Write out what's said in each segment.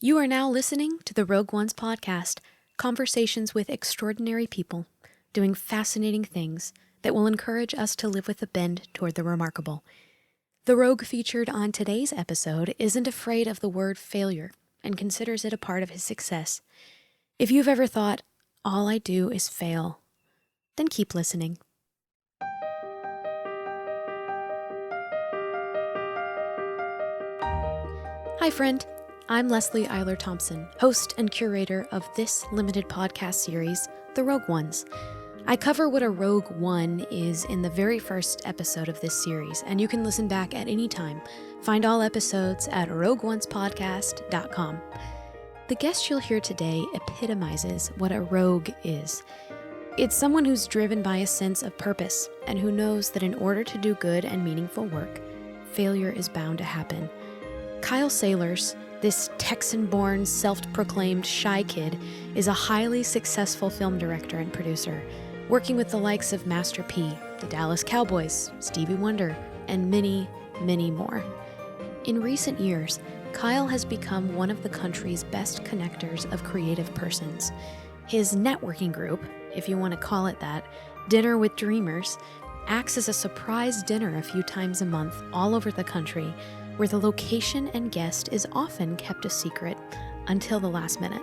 You are now listening to the Rogue Ones podcast, conversations with extraordinary people doing fascinating things that will encourage us to live with a bend toward the remarkable. The rogue featured on today's episode isn't afraid of the word failure and considers it a part of his success. If you've ever thought, all I do is fail, then keep listening. Hi, friend. I'm Leslie Eiler Thompson, host and curator of this limited podcast series, The Rogue Ones. I cover what a Rogue One is in the very first episode of this series, and you can listen back at any time. Find all episodes at rogueonespodcast.com. The guest you'll hear today epitomizes what a rogue is. It's someone who's driven by a sense of purpose and who knows that in order to do good and meaningful work, failure is bound to happen. Kyle Saylors, this Texan-born, self-proclaimed shy kid, is a highly successful film director and producer, working with the likes of Master P, the Dallas Cowboys, Stevie Wonder, and many, many more. In recent years, Kyle has become one of the country's best connectors of creative persons. His networking group, if you want to call it that, Dinner with Dreamers, acts as a surprise dinner a few times a month all over the country, where the location and guest is often kept a secret until the last minute.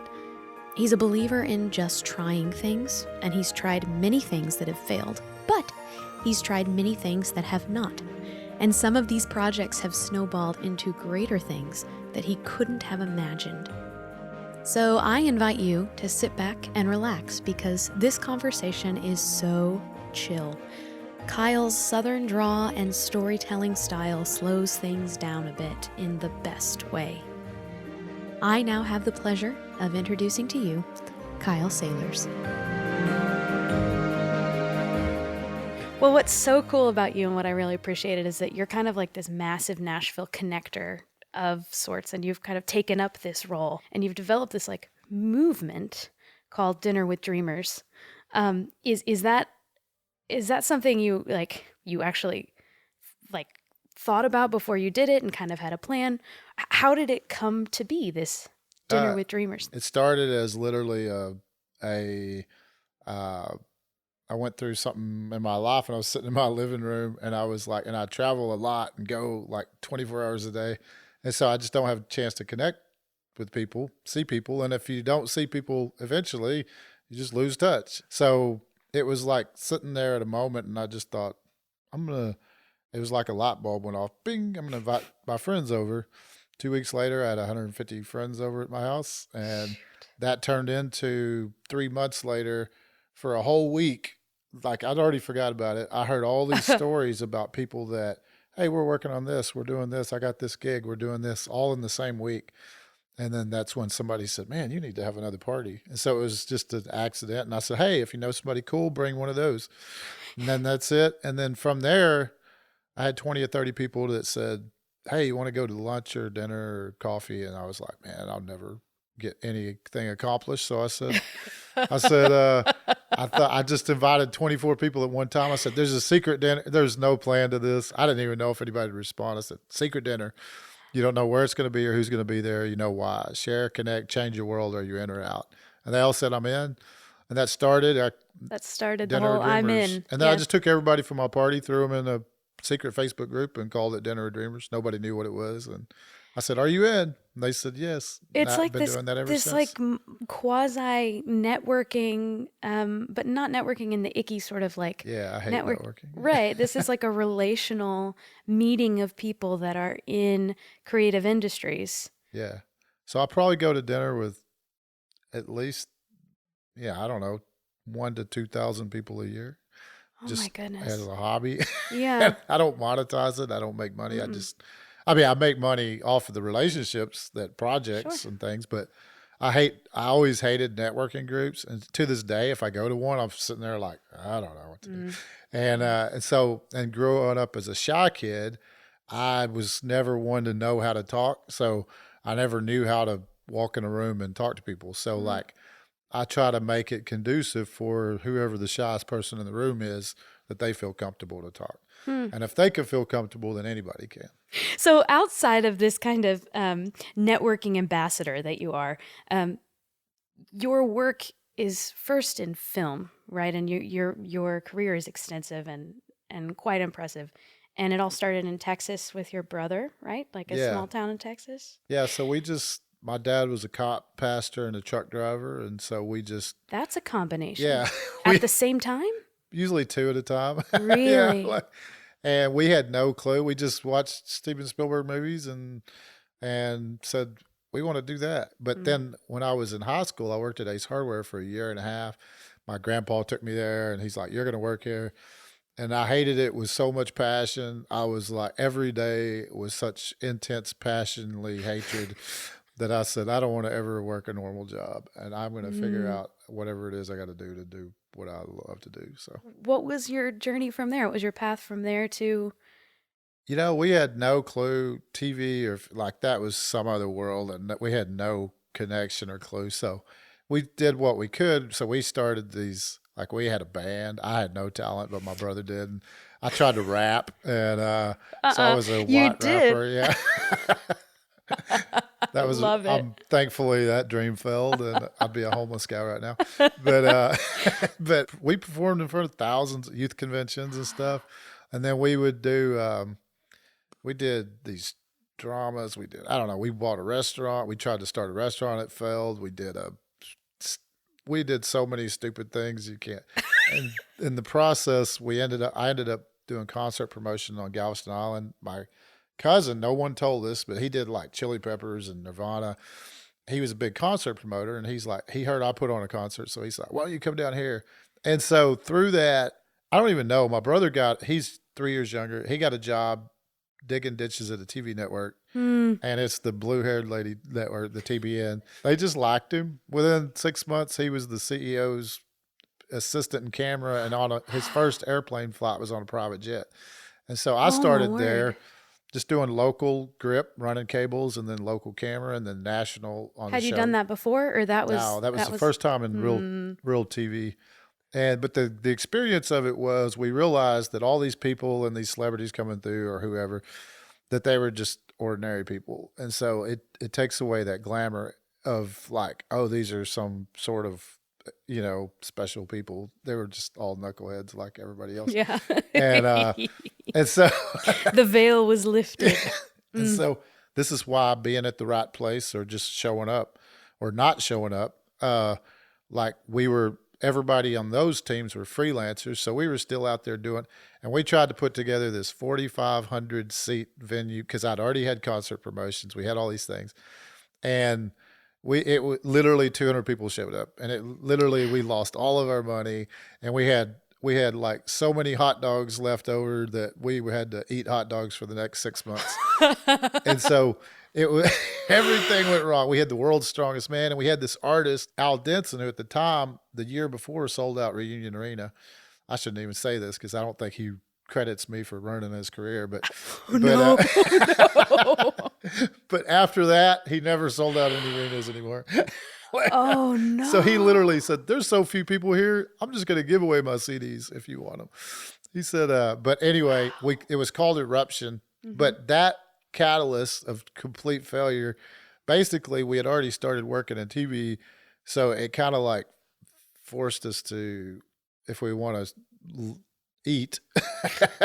He's a believer in just trying things, and he's tried many things that have failed, but he's tried many things that have not. And some of these projects have snowballed into greater things that he couldn't have imagined. So I invite you to sit back and relax because this conversation is so chill. Kyle's southern drawl and storytelling style slows things down a bit in the best way. I now have the pleasure of introducing to you Kyle Saylors. Well, what's so cool about you and what I really appreciated is that you're kind of like this massive Nashville connector of sorts, and you've kind of taken up this role, and you've developed this like movement called Dinner with Dreamers. Is that something you actually thought about before you did it and kind of had a plan? How did it come to be, this Dinner with Dreamers? It started as literally I went through something in my life and I was sitting in my living room and I was like, and I travel a lot and go like 24 hours a day. And so I just don't have a chance to connect with people, see people. And if you don't see people eventually, you just lose touch. So it was like sitting there at a moment and I just thought, it was like a light bulb went off. Bing, I'm going to invite my friends over. 2 weeks later, I had 150 friends over at my house. And that turned into 3 months later for a whole week. Like I'd already forgot about it. I heard all these stories about people that, hey, we're working on this. We're doing this. I got this gig. We're doing this all in the same week. And then that's when somebody said, man, you need to have another party. And so it was just an accident. And I said, hey, if you know somebody cool, bring one of those. And then that's it. And then from there, I had 20 or 30 people that said, hey, you want to go to lunch or dinner or coffee? And I was like, man, I'll never get anything accomplished. So I said, I just invited 24 people at one time. I said, there's a secret dinner. There's no plan to this. I didn't even know if anybody would respond. I said, secret dinner. You don't know where it's going to be or who's going to be there. You know why. Share, connect, change your world. Are you in or out? And they all said, I'm in. And that started. The whole I'm in. And then I just took everybody from my party, threw them in a secret Facebook group and called it Dinner with Dreamers. Nobody knew what it was. And I said, are you in? And they said, yes. It's like this like quasi networking, but not networking in the icky sort of like. Yeah, I hate networking. Right. This is like a relational meeting of people that are in creative industries. Yeah. So I'll probably go to dinner with at least, I don't know, 1,000 to 2,000 people a year. Oh my goodness. As a hobby. Yeah. I don't monetize it. I don't make money. I make money off of the relationships, projects and things, but I always hated networking groups. And to this day, if I go to one, I'm sitting there like, I don't know what to do. And growing up as a shy kid, I was never one to know how to talk. So I never knew how to walk in a room and talk to people. So like, I try to make it conducive for whoever the shyest person in the room is, that they feel comfortable to talk. And if they can feel comfortable, then anybody can. So outside of this kind of networking ambassador that you are, your work is first in film, right? And your career is extensive and quite impressive. And it all started in Texas with your brother, right? Like a Yeah. small town in Texas. Yeah. So my dad was a cop, pastor, and a truck driver. And so That's a combination. yeah, At the same time? usually two at a time. Really? Yeah. And we had no clue. We just watched Steven Spielberg movies and said, we want to do that. But then when I was in high school, I worked at Ace Hardware for a year and a half. My grandpa took me there and he's like, you're going to work here. And I hated it with so much passion. I was like, every day was such intense, passionately hatred that I said, I don't want to ever work a normal job. And I'm going to figure out whatever it is I got to do what I love to do. So, what was your journey from there? What was your path from there to? we had no clue. TV or like that was some other world, and we had no connection or clue. So we did what we could. So we started these, like we had a band. I had no talent, but my brother did. And I tried to rap, and so I was a white rapper. Yeah. That was, Love it. Thankfully that dream failed, and I'd be a homeless guy right now. But but we performed in front of thousands of youth conventions and stuff, and then we would do. We did these dramas. I don't know. We bought a restaurant. We tried to start a restaurant. It failed. We did so many stupid things you can't. And in the process, I ended up doing concert promotion on Galveston Island. My cousin, no one told this, but he did like Chili Peppers and Nirvana. He was a big concert promoter, and he heard I put on a concert, so he's like, why don't you come down here? And so through that, I don't even know. My brother he's 3 years younger. He got a job digging ditches at a TV network, and it's the blue-haired lady network, the TBN. They just liked him. Within 6 months, he was the CEO's assistant in camera, and his first airplane flight was on a private jet. And so I started there just doing local grip, running cables, and then local camera, and then national on the show. Had you done that before, or that was? No, that was the first time in real TV. But the experience of it was, we realized that all these people and these celebrities coming through or whoever, that they were just ordinary people. And so it takes away that glamour of like, oh, these are some sort of, special people. They were just all knuckleheads like everybody else. Yeah. And so the veil was lifted. And so this is why being at the right place or just showing up or not showing up, like everybody on those teams were freelancers. So we were still out there doing, and we tried to put together this 4,500 seat venue because I'd already had concert promotions. We had all these things. And literally 200 people showed up, and we lost all of our money, and we had like so many hot dogs left over that we had to eat hot dogs for the next 6 months. And so everything went wrong. We had the world's strongest man, and we had this artist, Al Denson, who at the time, the year before, sold out Reunion Arena. I shouldn't even say this because I don't think he credits me for ruining his career, but No. but after that, he never sold out any arenas anymore. Oh no! So he literally said, "There's so few people here. I'm just going to give away my CDs if you want them." He said, "But anyway, it was called Eruption." But that catalyst of complete failure, basically, we had already started working in TV, so it kind of like forced us to, if we want to eat,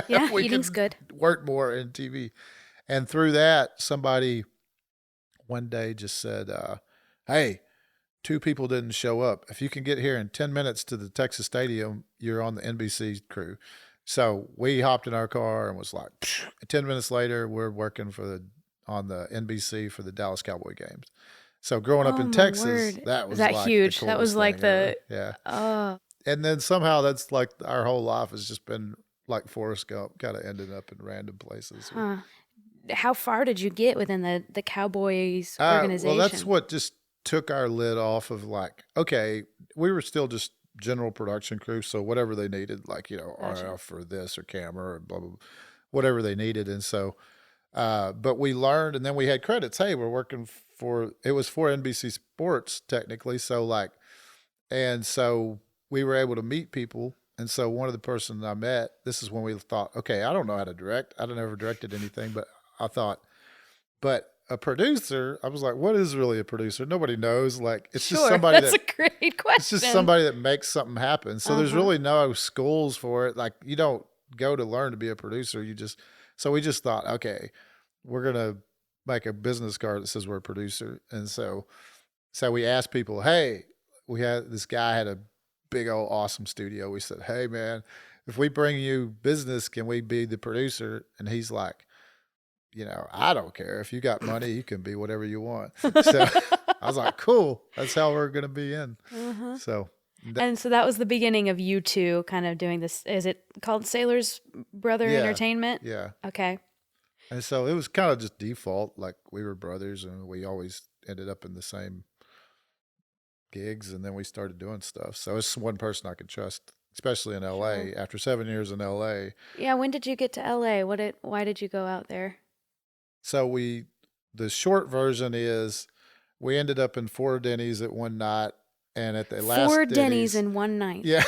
yeah, we eating's good. Work more in TV. And through that, somebody one day just said, hey, 2 people didn't show up. If you can get here in 10 minutes to the Texas Stadium, you're on the NBC crew. So we hopped in our car and was like, 10 minutes later, we're working on the NBC for the Dallas Cowboy games. So growing up in Texas, that was like huge. The That was like the, yeah. And then somehow that's like our whole life has just been like Forrest Gump, kind of ended up in random places. Huh. How far did you get within the Cowboys organization? Well, that's what just took our lid off of like, okay, we were still just general production crew. So whatever they needed, like, Gotcha. RF or this or camera or blah, blah, blah, whatever they needed. And so, but we learned, and then we had credits. Hey, we're working it was for NBC Sports technically. So like, and so we were able to meet people And so one of the person I met, this is when we thought, okay, I don't know how to direct. I never directed anything, but I thought, but a producer, I was like, what is really a producer? Nobody knows. Like, it's just Sure, somebody that's a great it's just question. somebody that makes something happen. So there's Uh-huh. really no schools for it. Like, you don't go to learn to be a producer. So we just thought, okay, we're going to make a business card that says we're a producer. And so we asked people, hey, this guy had a big old awesome studio. We said, hey man, if we bring you business, can we be the producer? And he's like, I don't care. If you got money, you can be whatever you want. So I was like, cool. That's how we're going to be in. Uh-huh. So. And so that was the beginning of you two kind of doing this. Is it called Saylors Brother Entertainment? Yeah. Okay. And so it was kind of just default. Like, we were brothers and we always ended up in the same gigs, and then we started doing stuff. So it's one person I could trust, especially in LA. Sure. After 7 years in LA. Yeah, when did you get to LA? Why did you go out there? So the short version is we ended up in 4 Denny's at one night, and at the last 4 Denny's in one night. Yeah.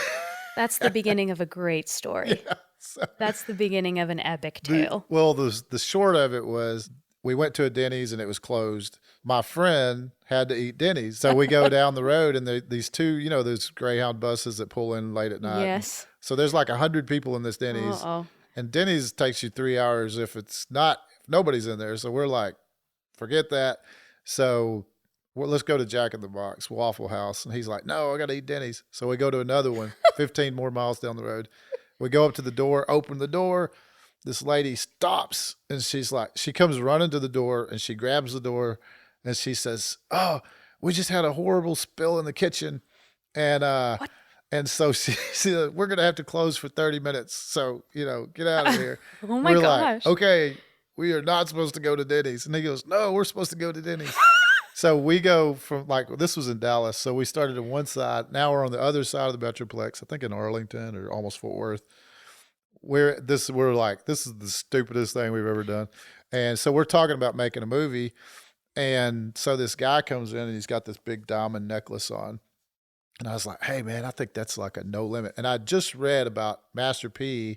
That's the beginning of a great story. Yeah. So that's the beginning of an epic tale. The short of it was we went to a Denny's and it was closed. My friend had to eat Denny's. So we go down the road, and these two, those Greyhound buses that pull in late at night. Yes. So there's like 100 people in this Denny's. Uh-oh. And Denny's takes you 3 hours if nobody's in there. So we're like, forget that. So let's go to Jack in the Box, Waffle House. And he's like, no, I got to eat Denny's. So we go to another one, 15 more miles down the road. We go up to the door, open the door. This lady stops, and she comes running to the door, and she grabs the door, and she says, oh, we just had a horrible spill in the kitchen. And, What? And so she said, we're going to have to close for 30 minutes. So, get out of here. Oh my we're gosh. like, okay, we are not supposed to go to Denny's. And he goes, no, we're supposed to go to Denny's. So we go from this was in Dallas. So we started on one side. Now we're on the other side of the Metroplex, I think in Arlington or almost Fort Worth. We're like, this is the stupidest thing we've ever done. And so we're talking about making a movie. And so this guy comes in and he's got this big diamond necklace on. And I was like, hey man, I think that's like a no limit. And I just read about Master P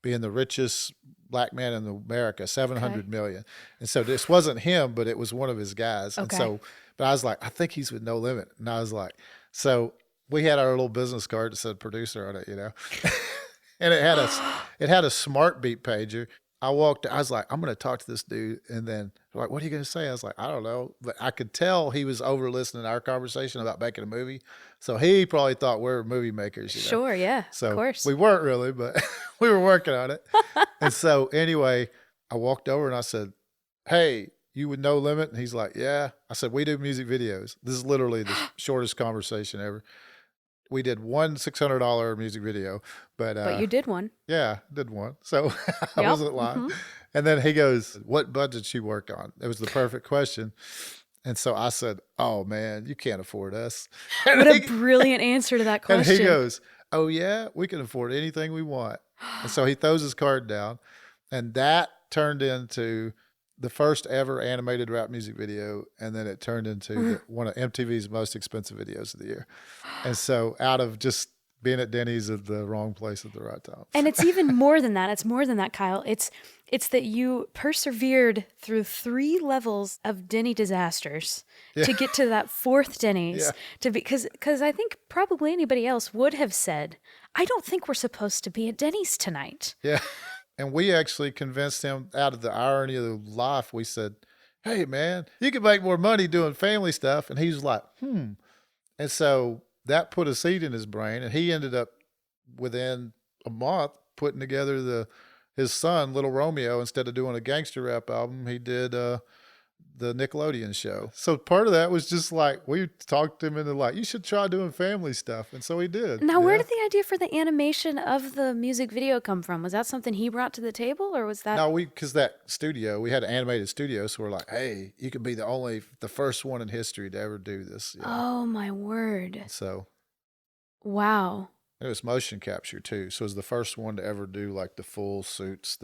being the richest black man in America, 700 million. And so this wasn't him, but it was one of his guys. Okay. And so, but I was like, I think he's with no limit. And I was like, so we had our little business card that said producer on it, and it had a smart beat pager. I was like, I'm going to talk to this dude. And then like, what are you going to say? I was like, I don't know. But I could tell he was over listening to our conversation about making a movie. So he probably thought we're movie makers. Sure. Yeah. So of course. We weren't really, but we were working on it. And so anyway, I walked over and I said, hey, you with No Limit? And he's like, yeah. I said, we do music videos. This is literally the shortest conversation ever. We did one $600 music video, but you did one. Yeah, did one. So I wasn't lying. Mm-hmm. And then he goes, what budget you work on? It was the perfect question. And so I said, oh man, you can't afford us. What a brilliant answer to that question. And he goes, oh yeah, we can afford anything we want. And so he throws his card down, and that turned into the first ever animated rap music video, and then it turned into one of MTV's most expensive videos of the year. And so out of just being at Denny's at the wrong place at the right time. And it's even more than that. It's more than that, Kyle. It's that you persevered through 3 levels of Denny disasters to get to that 4th Denny's. Because I think probably anybody else would have said, I don't think we're supposed to be at Denny's tonight. Yeah. And we actually convinced him, out of the irony of life, we said, hey, man, you can make more money doing family stuff. And he was like, And so that put a seed in his brain. And he ended up, within a month, putting together his son, Little Romeo. Instead of doing a gangster rap album, he did the Nickelodeon show. So part of that was just like, we talked him into like, you should try doing family stuff. And so he did. Now, where did the idea for the animation of the music video come from? Was that something he brought to the table, or was that? No, because that studio, we had an animated studio. So we're like, hey, you could be the first one in history to ever do this. Oh my word. So. Wow. It was motion capture too. So it was the first one to ever do like the full suits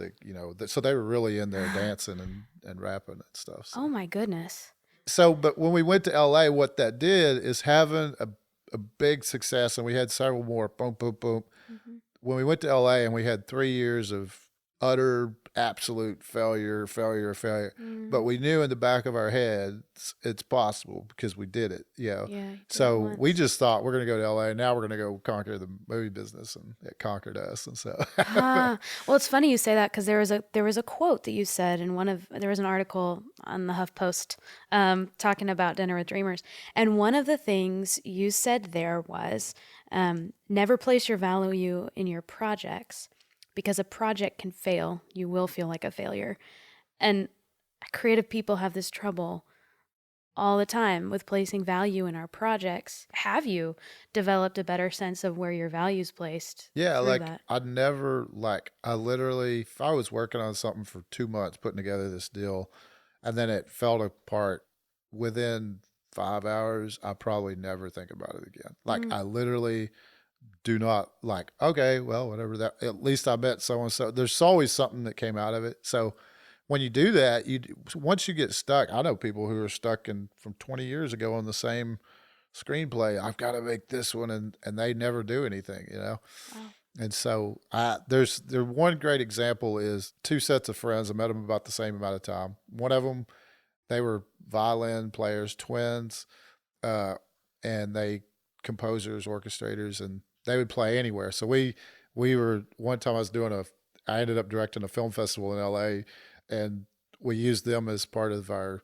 so they were really in there dancing and rapping and stuff. So. Oh my goodness. So, but when we went to LA, what that did is having a big success, and we had several more, boom, boom, boom. Mm-hmm. when we went to LA and we had 3 years of utter absolute failure, but we knew in the back of our heads it's possible because we did it, Yeah, you did it So we once. just thought we're going to go to LA and now we're going to go conquer the movie business, and it conquered us. And so Well, it's funny you say that because there was a quote that you said in there was an article on the HuffPost talking about Dinner with Dreamers, and one of the things you said there was never place your value in your projects because a project can fail. You will feel like a failure, and creative people have this trouble all the time with placing value in our projects. Have you developed a better sense of where your value's placed yeah, through like that? I literally, if I was working on something for 2 months, putting together this deal, and then it fell apart within 5 hours, I probably never think about it again. Like Mm. I literally do not like, okay, well, whatever that, at least I met so and so. There's always something that came out of it. So when you do that, once you get stuck, I know people who are stuck in from 20 years ago on the same screenplay. I've got to make this one, and they never do anything. Wow. And so there's one great example is two sets of friends. I met them about the same amount of time. One of them, they were violin players, twins, uh, and they composers, orchestrators, and they would play anywhere. So we were one time I ended up directing a film festival in LA, and we used them as part of our,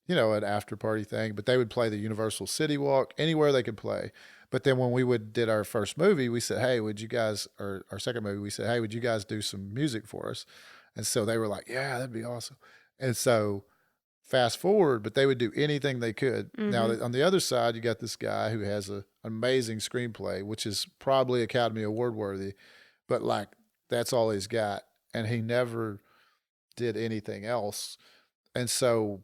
an after party thing. But they would play the Universal City Walk anywhere they could play. But then when did our first movie, we said, hey, would you guys, or our second movie, we said, hey, would you guys do some music for us? And so they were like, yeah, that'd be awesome. And so fast forward, but they would do anything they could. Now, Mm-hmm. on the other side, you got this guy who has an amazing screenplay, which is probably Academy Award worthy, but like that's all he's got. And he never did anything else. And so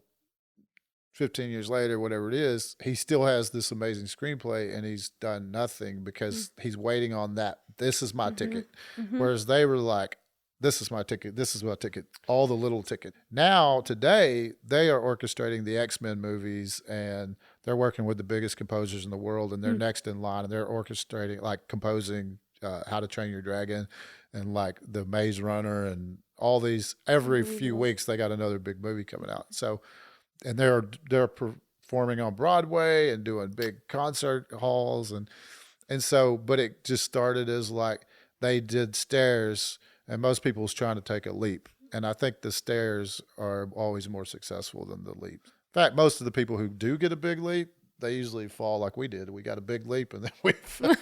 15 years later, whatever it is, he still has this amazing screenplay and he's done nothing because he's waiting on that. This is my Mm-hmm. ticket. Mm-hmm. Whereas they were like, this is my ticket. This is my ticket. All the little ticket. Now, today, they are orchestrating the X-Men movies and they're working with the biggest composers in the world and they're next in line and they're orchestrating, like composing How to Train Your Dragon and like the Maze Runner and all these. Every few Unbelievable. weeks, they got another big movie coming out. So, and they're performing on Broadway and doing big concert halls and so, but it just started as like they did stairs, and most people was trying to take a leap, and I think the stairs are always more successful than the leaps. In fact, most of the people who do get a big leap, they usually fall like we did. We got a big leap and then we fell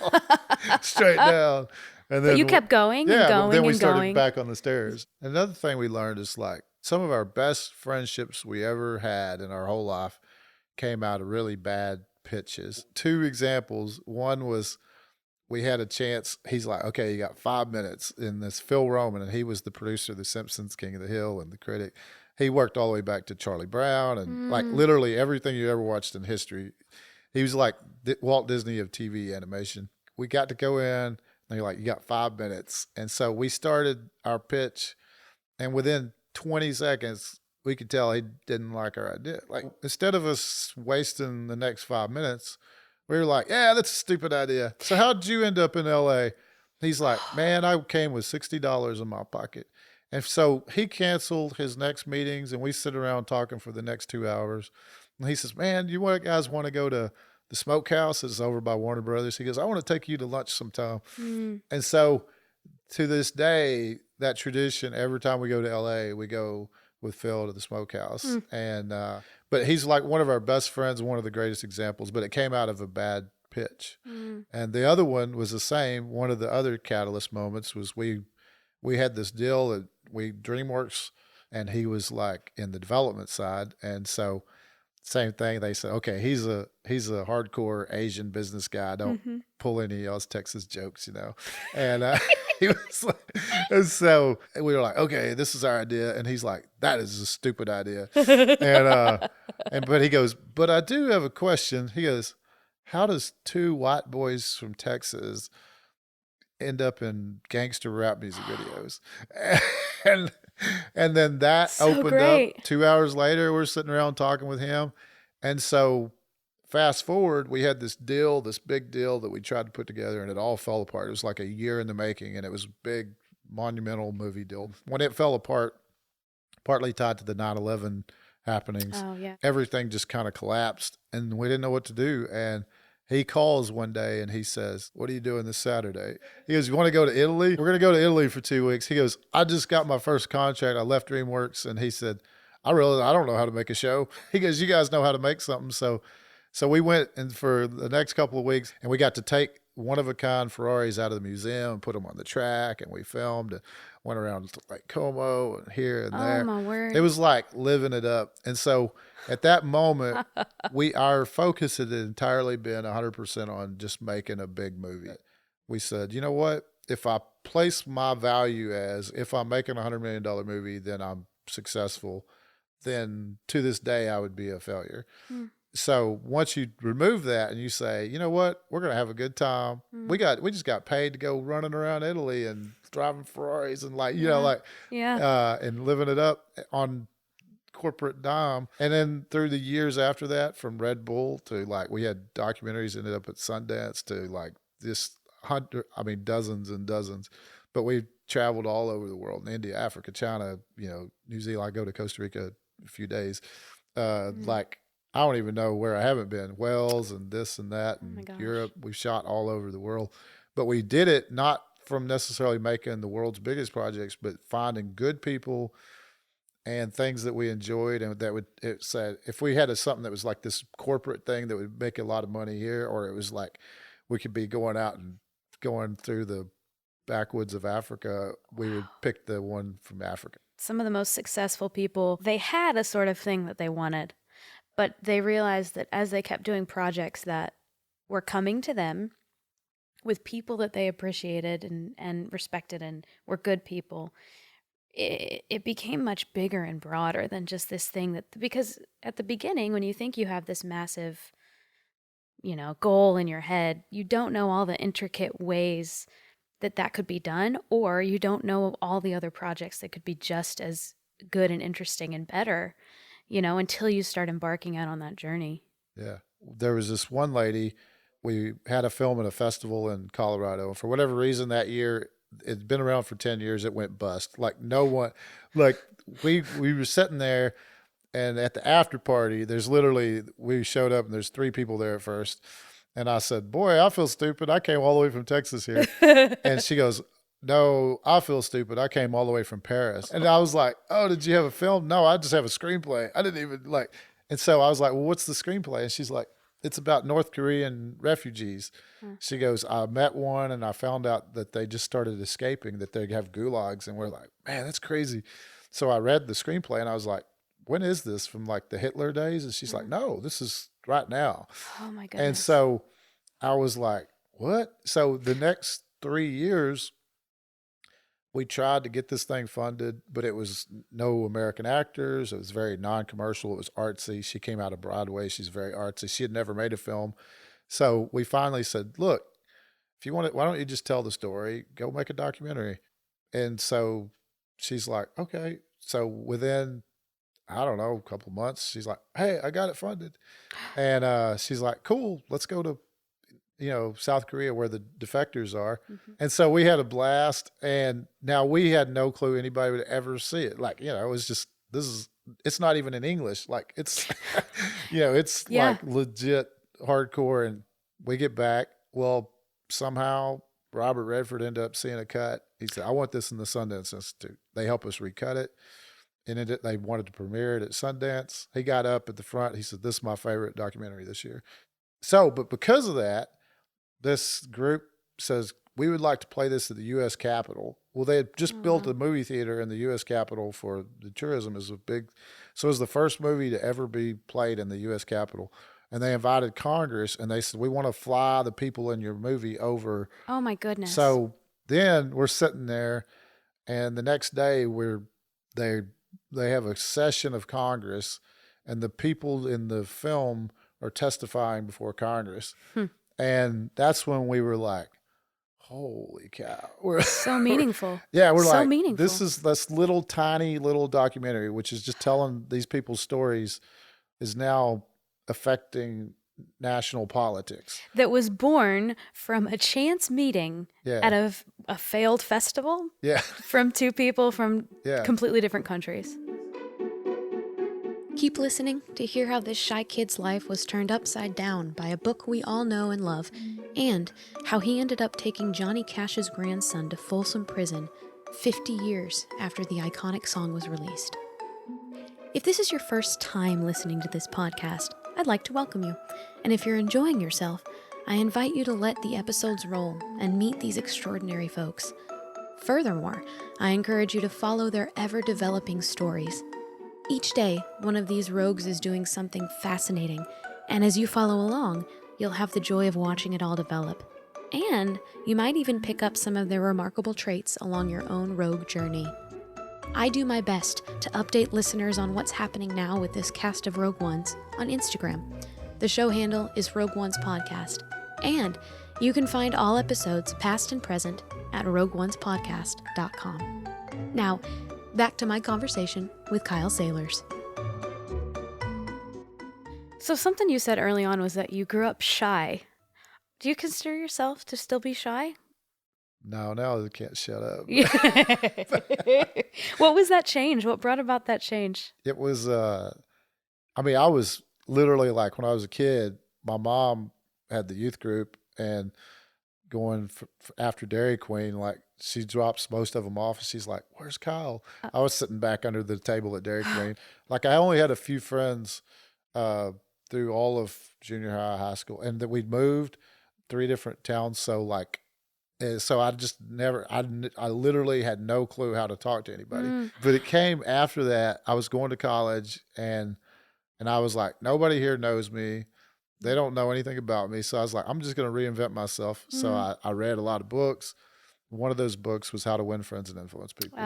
straight down, and But you then kept going and yeah, but then going we and started going. back on the stairs. Another thing we learned is like some of our best friendships we ever had in our whole life came out of really bad pitches. Two examples. One was we had a chance. He's like, okay, you got 5 minutes in this. Phil Roman, and he was the producer of The Simpsons, King of the Hill, and the critic. He worked all the way back to Charlie Brown and like Mm. literally everything you ever watched in history. He was like Walt Disney of TV animation. We got to go in, and they're like, you got 5 minutes. And so we started our pitch, and within 20 seconds, we could tell he didn't like our idea. Like, instead of us wasting the next 5 minutes, we were like, yeah, that's a stupid idea. So how did you end up in LA? He's like, man, I came with $60 in my pocket. And so he canceled his next meetings and we sit around talking for the next 2 hours. And he says, man, guys want to go to the smokehouse? It's over by Warner Brothers. He goes, I want to take you to lunch sometime. Mm. And so to this day, that tradition, every time we go to LA, we go with Phil to the smokehouse. Mm. And, but he's like one of our best friends, one of the greatest examples, but it came out of a bad pitch. Mm. And the other one was the same. One of the other catalyst moments was we had this deal that DreamWorks, and he was like in the development side. And so same thing. They said, okay, he's a hardcore Asian business guy. Don't Mm-hmm. pull any of us Texas jokes, And he was like, and so we were like, okay, this is our idea. And he's like, that is a stupid idea. But he goes, but I do have a question. He goes, how does two white boys from Texas end up in gangster rap music videos? And and then that So opened great. up. 2 hours later, we're sitting around talking with him. And so fast forward, we had this big deal that we tried to put together, and it all fell apart. It was like a year in the making, and it was a big, monumental movie deal. When it fell apart, partly tied to the 9/11 happenings, Oh, yeah. everything just kind of collapsed, and we didn't know what to do. And he calls one day and he says, "What are you doing this Saturday?" He goes, "You want to go to Italy? We're going to go to Italy for 2 weeks." He goes, "I just got my first contract. I left DreamWorks." And he said, I don't know how to make a show." He goes, "You guys know how to make something." So we went and for the next couple of weeks, and we got to take one of a kind Ferraris out of the museum and put them on the track, and we filmed and went around Lake Como and here and there. Oh, my word. It was like living it up. And so at that moment, our focus had entirely been 100% on just making a big movie. We said, you know what? If I place my value as if I'm making $100 million movie, then I'm successful. Then to this day, I would be a failure. So once you remove that and you say, you know what, we're going to have a good time. We just got paid to go running around Italy and driving Ferraris and and living it up on corporate dime. And then through the years after that, from Red Bull to we had documentaries ended up at Sundance to dozens and dozens. But we traveled all over the world, in India, Africa, China, New Zealand. I go to Costa Rica a few days. I don't even know where I haven't been. Wales and this and that and Europe. We've shot all over the world. But we did it not from necessarily making the world's biggest projects, but finding good people and things that we enjoyed, and it said if we had something that was like this corporate thing that would make a lot of money here, or it was like we could be going out and going through the backwoods of Africa, we would pick the one from Africa. Some of the most successful people, they had a sort of thing that they wanted. But they realized that as they kept doing projects that were coming to them with people that they appreciated and respected and were good people, it became much bigger and broader than just this thing because at the beginning, when you think you have this massive, goal in your head, you don't know all the intricate ways that could be done, or you don't know all the other projects that could be just as good and interesting and better. Until you start embarking out on that journey. Yeah. There was this one lady, we had a film at a festival in Colorado. And for whatever reason that year, it's been around for 10 years, it went bust. No one, we were sitting there, and at the after party, we showed up and there's 3 people there at first. And I said, "Boy, I feel stupid. I came all the way from Texas here." And she goes, "No, I feel stupid. I came all the way from Paris." And I was like, "Oh, did you have a film?" "No, I just have a screenplay. I didn't even And so I was like, "Well, what's the screenplay?" And she's like, "It's about North Korean refugees." She goes, "I met one and I found out that they just started escaping, that they have gulags." And we're like, "Man, that's crazy." So I read the screenplay and I was like, "When is this, from the Hitler days?" And she's like, "No, this is right now." Oh my goodness. And so I was like, "What?" So the next 3 years, we tried to get this thing funded, but it was no American actors. It was very non-commercial. It was artsy. She came out of Broadway. She's very artsy. She had never made a film. So we finally said, "Look, if you want it, why don't you just tell the story? Go make a documentary." And so she's like, "Okay." So within, I don't know, a couple months, she's like, "Hey, I got it funded." And she's like, "Cool, let's go to South Korea where the defectors are." And so we had a blast, and now we had no clue anybody would ever see it. It was just, it's not even in English. It's, it's legit hardcore. And we get back. Well, somehow Robert Redford ended up seeing a cut. He said, "I want this in the Sundance Institute." They help us recut it. And they wanted to premiere it at Sundance. He got up at the front. He said, "This is my favorite documentary this year." So, but because of that, this group says, "We would like to play this at the U.S. Capitol." Well, they had just built a movie theater in the U.S. Capitol for the tourism. So it was the first movie to ever be played in the U.S. Capitol. And they invited Congress, and they said, "We want to fly the people in your movie over." Oh my goodness. So then we're sitting there, and the next day they have a session of Congress, and the people in the film are testifying before Congress. And that's when we were like, holy cow. We're so meaningful. Yeah, we're so like, meaningful. This is this tiny little documentary, which is just telling these people's stories, is now affecting national politics. That was born from a chance meeting Yeah. at a failed festival Yeah. from two people from Yeah. completely different countries. Keep listening to hear how this shy kid's life was turned upside down by a book we all know and love, and how he ended up taking Johnny Cash's grandson to Folsom Prison 50 years after the iconic song was released. If this is your first time listening to this podcast, I'd like to welcome you. And if you're enjoying yourself, I invite you to let the episodes roll and meet these extraordinary folks. Furthermore, I encourage you to follow their ever-developing stories. Each day, one of these rogues is doing something fascinating, and as you follow along, you'll have the joy of watching it all develop. And you might even pick up some of their remarkable traits along your own rogue journey. I do my best to update listeners on what's happening now with this cast of Rogue Ones on Instagram. The show handle is Rogue Ones Podcast, and you can find all episodes, past and present, at rogueonespodcast.com. Now, back to my conversation with Kyle Saylors. So something you said early on was that you grew up shy. Do you consider yourself to still be shy? No, now I can't shut up. What was that change? What brought about that change? It was, I was literally like when I was a kid, my mom had the youth group and going after Dairy Queen, like she drops most of them off and she's like, "Where's Kyle?" I was sitting back under the table at Dairy Queen. Like I only had a few friends through all of junior high school, and that we'd moved 3 different towns. So I just never, I literally had no clue how to talk to anybody. But it came after that. I was going to college and I was like, nobody here knows me. They don't know anything about me. So I was like, I'm just going to reinvent myself. So I read a lot of books. One of those books was How to Win Friends and Influence People.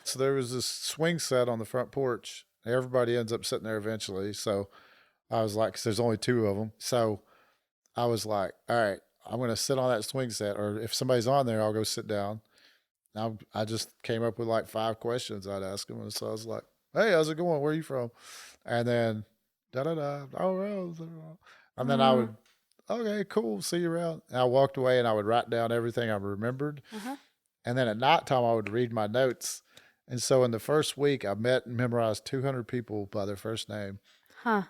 So there was this swing set on the front porch. Everybody ends up sitting there eventually. So I was like, 'cause there's only 2 of them. So I was like, all right, I'm going to sit on that swing set, or if somebody's on there, I'll go sit down. I just came up with like 5 questions I'd ask them. And so I was like, hey, how's it going? Where are you from? And then and then I would, okay, cool, see you around. And I walked away and I would write down everything I remembered. And then at nighttime, I would read my notes. And so in the first week, I met and memorized 200 people by their first name.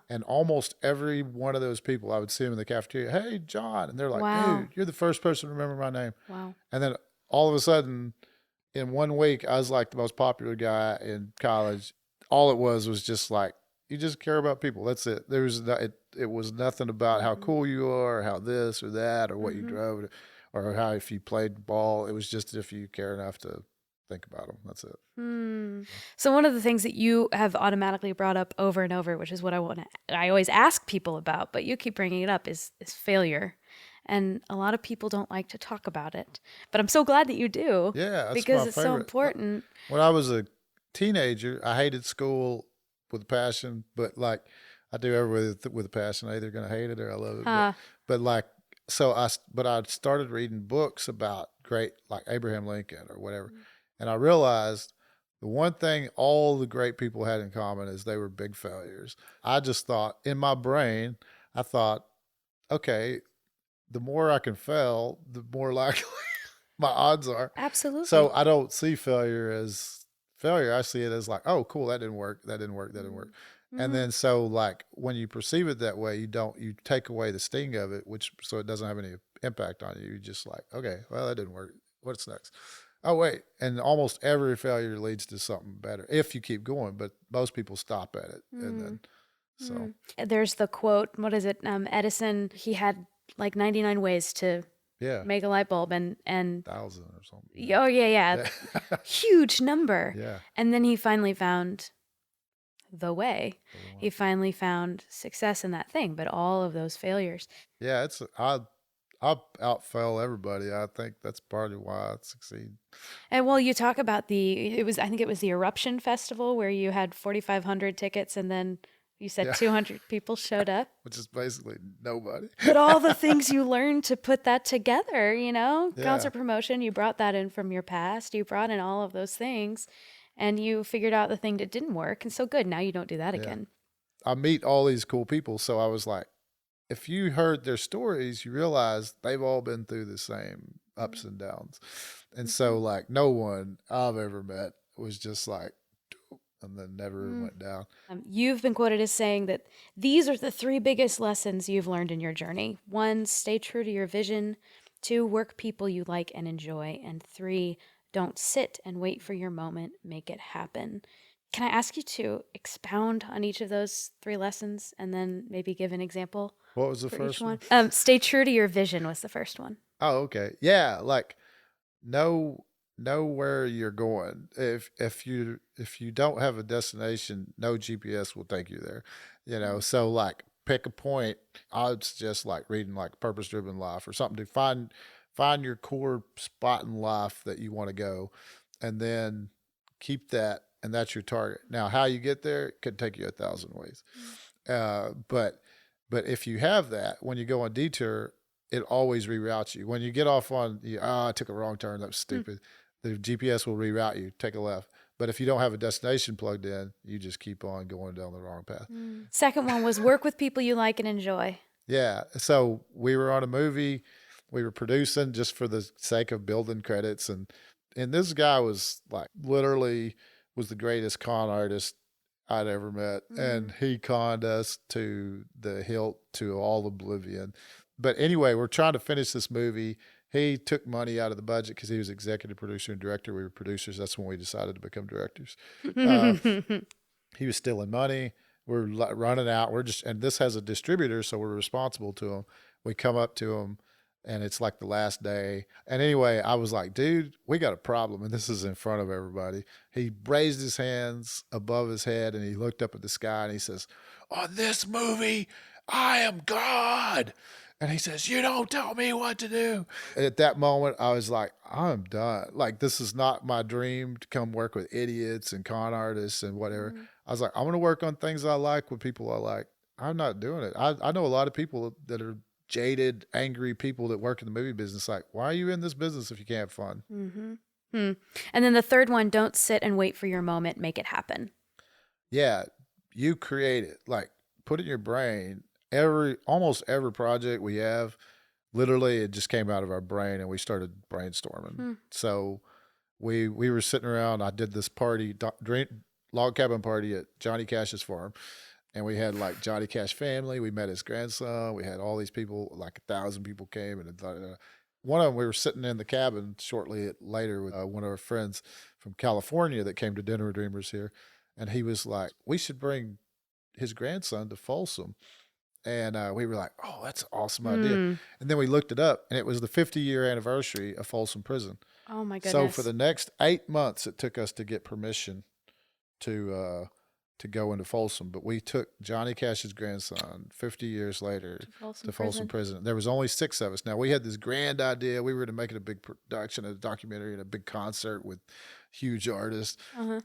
And almost every one of those people, I would see them in the cafeteria. Hey, John. And they're like, Wow. Dude, you're the first person to remember my name. Wow. And then all of a sudden, in 1 week, I was like the most popular guy in college. All it was just like, you just care about people. That's it. There was it was nothing about how cool you are, or how this or that, or what you drove, or how if you played ball. It was just if you care enough to think about them. That's it. So one of the things that you have automatically brought up over and over, which is what I always ask people about, but you keep bringing it up, is failure. And a lot of people don't like to talk about it. But I'm so glad that you do. Yeah, that's because my it's favorite. so important. When I was a teenager, I hated school with a passion, but like I do everything with a passion. I either going to hate it or I love it. But like, but I started reading books about great, like Abraham Lincoln or whatever. And I realized the one thing all the great people had in common is they were big failures. I just thought in my brain, I thought, okay, the more I can fail, the more likely my odds are. Absolutely. So I don't see failure as failure. I see it as like, oh, cool, that didn't work. That didn't work. That didn't work. And then so like when you perceive it that way, you take away the sting of it, so it doesn't have any impact on you. You just like, okay, well, that didn't work. What's next? Oh, wait. And almost every failure leads to something better if you keep going, but most people stop at it. And then, so. There's the quote, what is it? Edison, he had like 99 ways to make a light bulb and 1,000 or something. Oh, yeah. Huge number. Yeah. And then he finally found the way. He finally found success in that thing, but all of those failures. Yeah, I outfail everybody. I think that's partly why I succeed. And well, you talk about I think it was the Eruption Festival where you had 4,500 tickets and then you said 200 people showed up. Which is basically nobody. But all the things you learned to put that together, concert promotion, you brought that in from your past. You brought in all of those things and you figured out the thing that didn't work. And so good. Now you don't do that again. I meet all these cool people. So I was like, if you heard their stories, you realize they've all been through the same ups and downs. And so, like, no one I've ever met was just like, and then never went down. You've been quoted as saying that these are the 3 biggest lessons you've learned in your journey. 1, stay true to your vision. 2, work people you like and enjoy. And 3, don't sit and wait for your moment, make it happen. Can I ask you to expound on each of those 3 lessons and then maybe give an example What was the for first each one? one? Stay true to your vision was the first one. Oh, okay. Yeah, like know where you're going. If you don't have a destination, no GPS will take you there. So like pick a point. I would suggest like reading like Purpose Driven Life or something to find your core spot in life that you want to go, and then keep that, and that's your target. Now, how you get there could take you 1,000 ways. But if you have that, when you go on detour, it always reroutes you. When you get off on, I took a wrong turn, that was stupid. The GPS will reroute you, take a left. But if you don't have a destination plugged in, you just keep on going down the wrong path. Second one was work with people you like and enjoy. Yeah. So we were on a movie, we were producing just for the sake of building credits. And this guy was like, literally was the greatest con artist I'd ever met. And he conned us to the hilt, to all oblivion. But anyway, we're trying to finish this movie. He took money out of the budget because he was executive producer and director. We were producers. That's when we decided to become directors. He was stealing money. We're running out. And this has a distributor, so we're responsible to him. We come up to him, and it's like the last day. And anyway, I was like, dude, we got a problem. And this is in front of everybody. He raised his hands above his head, and he looked up at the sky, and he says, on this movie, I am God. And he says, you don't tell me what to do. And at that moment, I was like, I'm done. Like, this is not my dream to come work with idiots and con artists and whatever. I was like, I'm going to work on things I like with people I like. I'm not doing it. I know a lot of people that are jaded, angry people that work in the movie business. Like, why are you in this business if you can't have fun? And then the third one, don't sit and wait for your moment, make it happen. Yeah, you create it. Like, put it in your brain. Almost every project we have, literally it just came out of our brain, and we started brainstorming. So we were sitting around. I did this party, log cabin party at Johnny Cash's farm, and we had like Johnny Cash family. We met his grandson. We had all these people, like 1,000 people came, and one of them, we were sitting in the cabin shortly later with one of our friends from California that came to Dinner with Dreamers here, and he was like, we should bring his grandson to Folsom. And we were like, oh, that's an awesome idea. And then we looked it up, and it was the 50-year anniversary of Folsom Prison. Oh, my goodness. So for the next 8 months, it took us to get permission to go into Folsom. But we took Johnny Cash's grandson 50 years later to Folsom Prison. There was only 6 of us. Now, we had this grand idea. We were to make it a big production, a documentary, and a big concert with huge artists,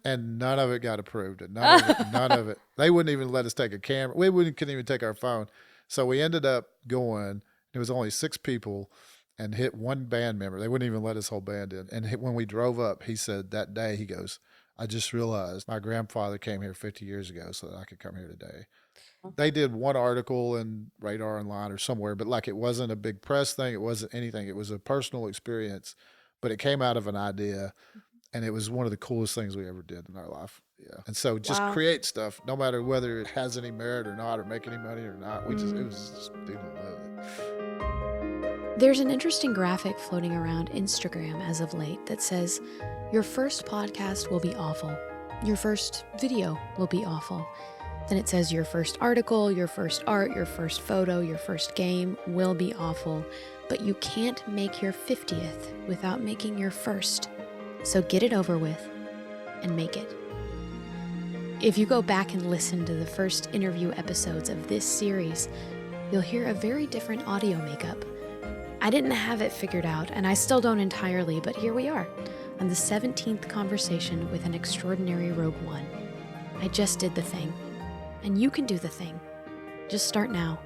and none of it got approved. And none of it. They wouldn't even let us take a camera. Couldn't even take our phone. So we ended up going. It was only 6 people, and hit one band member. They wouldn't even let his whole band in. And when we drove up, he said that day, he goes, I just realized my grandfather came here 50 years ago so that I could come here today. They did one article in Radar Online or somewhere, but like it wasn't a big press thing. It wasn't anything. It was a personal experience, but it came out of an idea. And it was one of the coolest things we ever did in our life. Yeah. And so just create stuff, no matter whether it has any merit or not, or make any money or not. It was just do it. There's an interesting graphic floating around Instagram as of late that says, your first podcast will be awful. Your first video will be awful. Then it says your first article, your first art, your first photo, your first game will be awful. But you can't make your 50th without making your first. So get it over with and make it. If you go back and listen to the first interview episodes of this series, you'll hear a very different audio makeup. I didn't have it figured out, and I still don't entirely, but here we are, on the 17th conversation with an extraordinary Rogue One. I just did the thing, and you can do the thing. Just start now.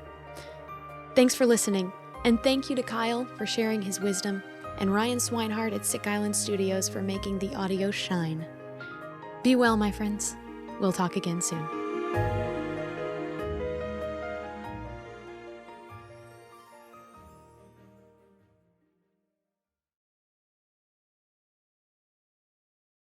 Thanks for listening, and thank you to Kyle for sharing his wisdom, and Ryan Swinehart at Sick Island Studios for making the audio shine. Be well, my friends. We'll talk again soon.